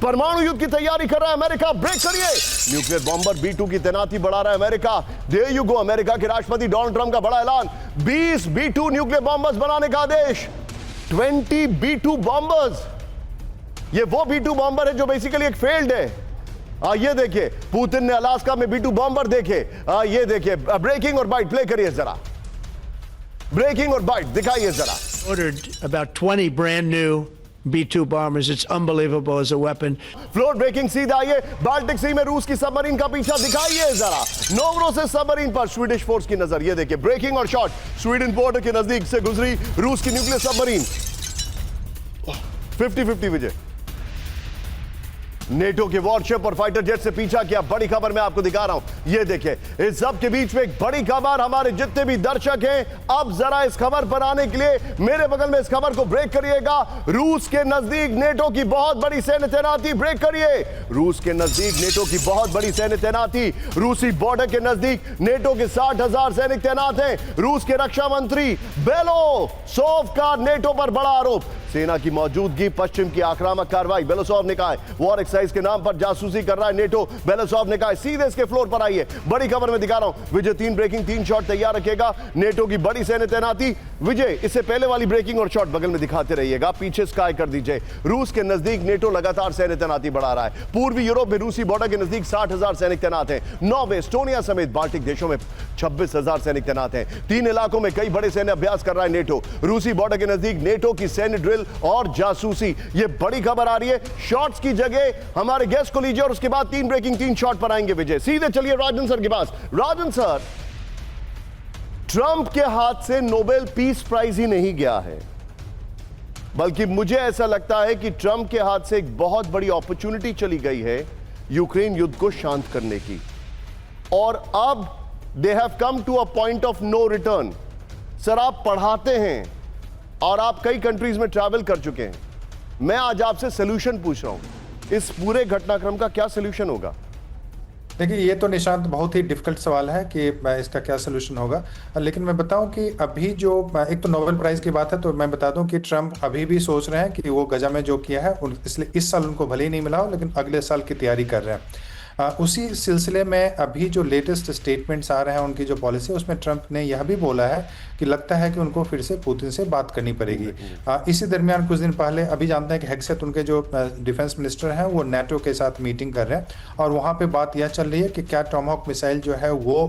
परमाणु युद्ध की तैयारी कर रहा है अमेरिका, ब्रेक करिए। न्यूक्लियर बॉम्बर B2 की तैनाती बढ़ा रहा है अमेरिका। देयर यू गो, अमेरिका के राष्ट्रपति डोनाल्ड ट्रंप का बड़ा ऐलान, 20 B2 न्यूक्लियर बॉम्बर्स बनाने का आदेश। 20 B2 बॉम्बर्स। ये वो B2 बॉम्बर है जो बेसिकली एक फेल्ड है। ये देखिए, पुतिन ने अलास्का में B2 बॉम्बर देखे। ये देखिए, ब्रेकिंग और बाइट प्ले करिए जरा, ब्रेकिंग और बाइट दिखाइए जरा। Ordered about 20 brand new B2 bombers. It's unbelievable as a weapon. Floor breaking सीधा आइए, बाल्टिक सी में रूस की सबमरीन का पीछा दिखाइए जरा। नोवरो से सबमरीन पर स्वीडिश फोर्स की नजर। ये देखिए, ब्रेकिंग और शॉट, स्वीडन बॉर्डर के नजदीक से गुजरी रूस की न्यूक्लियर सबमरीन। 50-50 विजय। नेटो के वॉरशिप और फाइटर जेट से पीछा किया। बड़ी खबर मैं आपको दिखा रहा हूं, ये देखिए, इस सब के बीच में एक बड़ी खबर। हमारे जितने भी दर्शक हैं, अब जरा इस खबर पर आने के लिए मेरे बगल में इस खबर को ब्रेक करिएगा। रूस के नजदीक नेटो की बहुत बड़ी सैन्य तैनाती, ब्रेक करिए। रूस के नजदीक नेटो की बहुत बड़ी सैन्य तैनाती। रूसी बॉर्डर के नजदीक नेटो के 60,000 सैनिक तैनात हैं। रूस के रक्षा मंत्री बेलोसोव का नेटो पर बड़ा आरोप, सेना की मौजूदगी, पश्चिम की आक्रामक कार्रवाई। बेलोसोव ने कहा है वॉर एक्सरसाइज के नाम पर जासूसी कर रहा है नेटो। बेलोसोव ने कहा है, सीधे इसके फ्लोर पर आइए, बड़ी खबर में दिखा रहा हूं। विजय 3 ब्रेकिंग 3 शॉट तैयार रखेगा। नेटो की बड़ी सैन्य तैनाती। विजय, इससे पहले वाली ब्रेकिंग और शॉट बगल में दिखाते रहिएगा, पीछे स्काई कर दीजिए। रूस के नजदीक नेटो लगातार सैन्य तैनाती बढ़ा रहा है। पूर्वी यूरोप में रूसी बॉर्डर के नजदीक 60,000 सैनिक तैनात हैं। नॉर्वे, एस्टोनिया समेत बाल्टिक देशों में 26,000 सैनिक तैनात हैं। 3 इलाकों में कई बड़े सैन्य अभ्यास कर रहा है नेटो। रूसी बॉर्डर के नजदीक नेटो की सैन्य ड्रिल और जासूसी, ये बड़ी खबर आ रही है। शॉट्स की जगह हमारे गेस्ट को लीजिए और उसके बाद 3 ब्रेकिंग 3 शॉट पर आएंगे विजय। सीधे चलिए राजन सर के पास। राजन सर, ट्रंप के हाथ से नोबेल पीस प्राइज ही नहीं गया है, बल्कि मुझे ऐसा लगता है कि ट्रंप के हाथ से एक बहुत बड़ी अपॉर्चुनिटी चली गई है यूक्रेन युद्ध को शांत करने की, और अब they have come to a point of no return. Sir, आप पढ़ाते हैं और आप कई कंट्रीज में ट्रैवल कर चुके हैं। मैं आज आपसे सोल्यूशन पूछ रहा हूं, इस पूरे घटनाक्रम का क्या सोल्यूशन होगा? देखिए, ये तो निशांत बहुत ही डिफिकल्ट सवाल है कि इसका क्या सोल्यूशन होगा, लेकिन मैं बताऊं कि अभी जो एक तो नोबेल प्राइज की बात है, तो मैं बता दूं कि ट्रंप अभी भी सोच रहे हैं कि वो गजा में जो किया है, इसलिए इस साल उनको भले ही नहीं मिला हो, लेकिन अगले साल की तैयारी कर रहे हैं। उसी सिलसिले में अभी जो लेटेस्ट स्टेटमेंट्स आ रहे हैं उनकी जो पॉलिसी, उसमें ट्रंप ने यह भी बोला है कि लगता है कि उनको फिर से पुतिन से बात करनी पड़ेगी। इसी दरमियान कुछ दिन पहले अभी जानते हैं कि हेग्सेट, उनके जो डिफेंस मिनिस्टर हैं, वो नेटो के साथ मीटिंग कर रहे हैं, और वहाँ पे बात यह चल रही है कि क्या टॉमहॉक मिसाइल जो है वो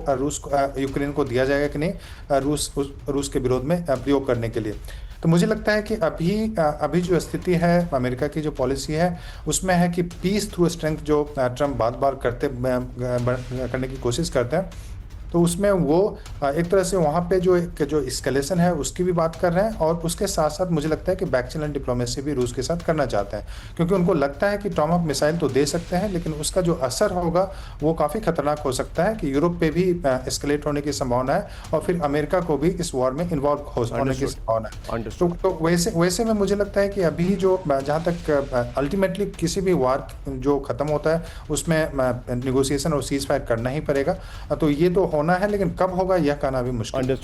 यूक्रेन को दिया जाएगा कि नहीं, रूस के विरोध में प्रयोग करने के लिए। तो मुझे लगता है कि अभी जो स्थिति है, अमेरिका की जो पॉलिसी है, उसमें है कि पीस थ्रू स्ट्रेंथ जो ट्रंप बार बार करने की कोशिश करते हैं, तो उसमें वो एक तरह से वहाँ पे जो एस्केलेशन है उसकी भी बात कर रहे हैं, और उसके साथ साथ मुझे लगता है कि बैक चैनल डिप्लोमेसी भी रूस के साथ करना चाहते हैं, क्योंकि उनको लगता है कि टॉमहॉक मिसाइल तो दे सकते हैं, लेकिन उसका जो असर होगा वो काफ़ी खतरनाक हो सकता है कि यूरोप पे भी एस्केलेट होने की संभावना है, और फिर अमेरिका को भी इस वॉर में इन्वॉल्व होने की संभावना है। तो वैसे में मुझे लगता है कि अभी जो जहाँ तक अल्टीमेटली किसी भी वॉर जो खत्म होता है उसमें निगोसिएशन और सीज फायर करना ही पड़ेगा। तो ये तो होना है, लेकिन कब होगा यह कहना भी मुश्किल है।